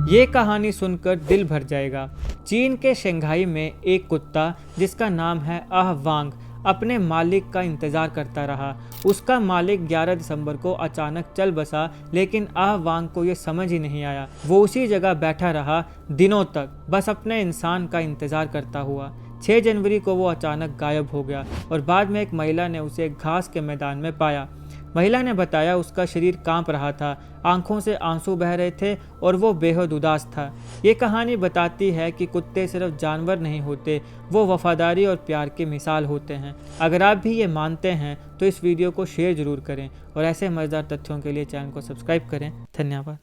ये कहानी सुनकर दिल भर जाएगा। चीन के शंघाई में एक कुत्ता जिसका नाम है आह वांग अपने मालिक का इंतज़ार करता रहा। उसका मालिक 11 दिसंबर को अचानक चल बसा, लेकिन आह वांग को ये समझ ही नहीं आया। वो उसी जगह बैठा रहा दिनों तक, बस अपने इंसान का इंतज़ार करता हुआ। 6 जनवरी को वो अचानक गायब हो गया और बाद में एक महिला ने उसे घास के मैदान में पाया। महिला ने बताया उसका शरीर कांप रहा था, आंखों से आंसू बह रहे थे और वो बेहद उदास था। ये कहानी बताती है कि कुत्ते सिर्फ जानवर नहीं होते, वो वफादारी और प्यार की मिसाल होते हैं। अगर आप भी ये मानते हैं तो इस वीडियो को शेयर ज़रूर करें और ऐसे मज़ेदार तथ्यों के लिए चैनल को सब्सक्राइब करें। धन्यवाद।